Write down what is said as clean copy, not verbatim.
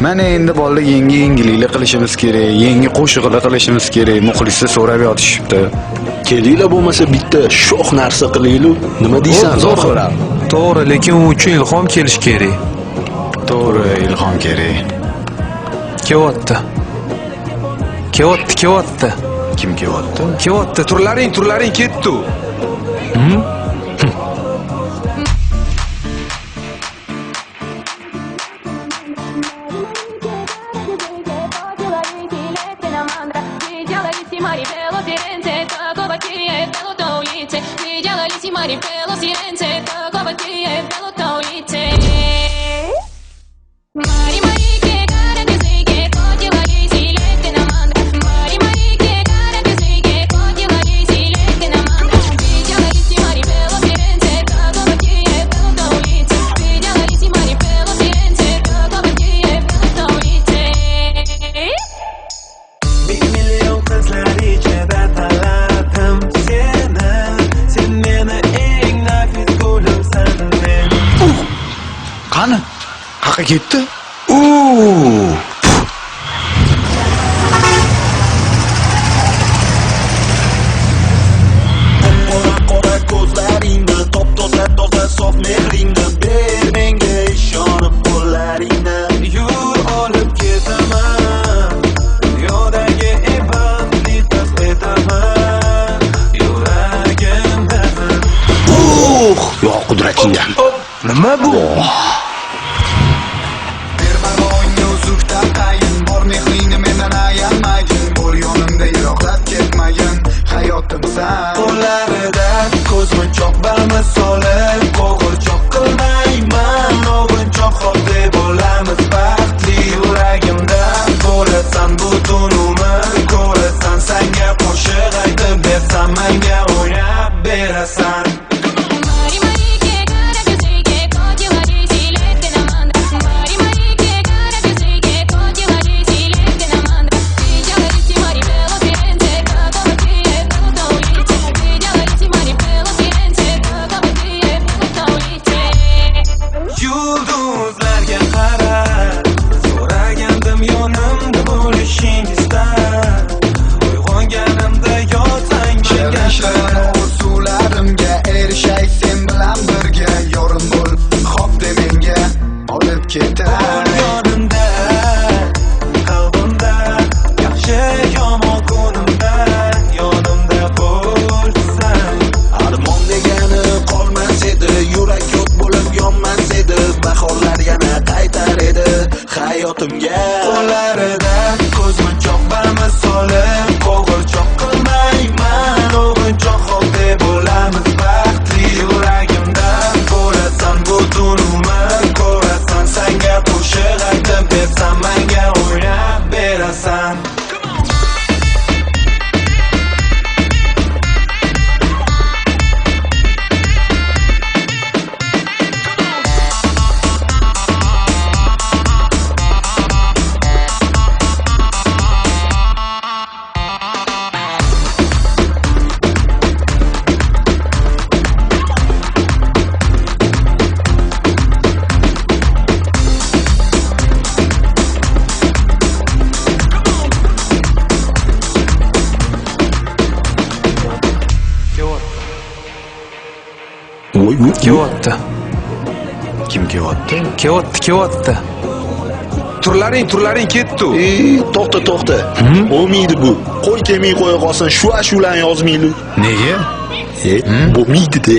Mana endi bolalar yangi qilishimiz kerak, yangi qo'shiqlar qilishimiz kerak. Muxlislar so'rab yotishibdi. Kelinglar bo'lmasa bitta sho'x narsa qilaylik. Nima deysan, Zohir? To'g'ri, lekin u uchun ilhom kelish kerak. To'g'ri, ilhom kerak. Kelyapti. Kim kelyapti? Kelyapti. Turlaring ketdi. Qani? Qaqa ketdi? Qora ko'zlaringni, top-toza sof mehringni ber menga ishonib qo'llaringni. Yur olib ketaman, dunyodagi eng baxtli qiz etaman. Yuragimda yo qudratingga. Nima bu? Bermamoyni uzukda qayin, bor mehringni mendan ayamagin. Bo'l yonimda yiroqlab ketmagin, hayotimsan. Qo'llarida ko'zmunchoq bamisoli, qo'g'irchoq qilmayman. O'g'inchoq xoddi bo'lamiz baxtli. Yuragimda bo'lasan butun umr, ko'rasan senga qo'shiq aytib bersam, menga o'ynab berasan. Yulduzlarga qarab so'ragandim yonimda bo'lishingizdan. Uyg'onganimda yotsang Shirin orzularimga erishay sen bilan birga. Yorim bo'l, xo'p de menga olib ketar. yonimda, qalbimda, yaxshi yomon kunimda yonimda bo'lsan. Armon degani qolmas edi, yurak yo'q bo'lib yonmas edi. Bahorlar yana qaytar edi hayotimga. Qo'llarida ko'zmunchoq bamisoli, qo'g'irchoq qilmayman. O'g'inchoq xoddi bo'lamiz baxtli. Yuragimda bo'lasan butun umr, ko'rasan senga qo'shiq aytib bersam, menga o'ynab berasan. Kelyapti. Kim kelyapti? Kelyapti. Turlaring ketdi. To'xta. Bo'lmaydi bu. Qo'y kelmay qo'ya qolsin, shu-ashulani yozmaylik. Nega? Bo'lmaydi-de.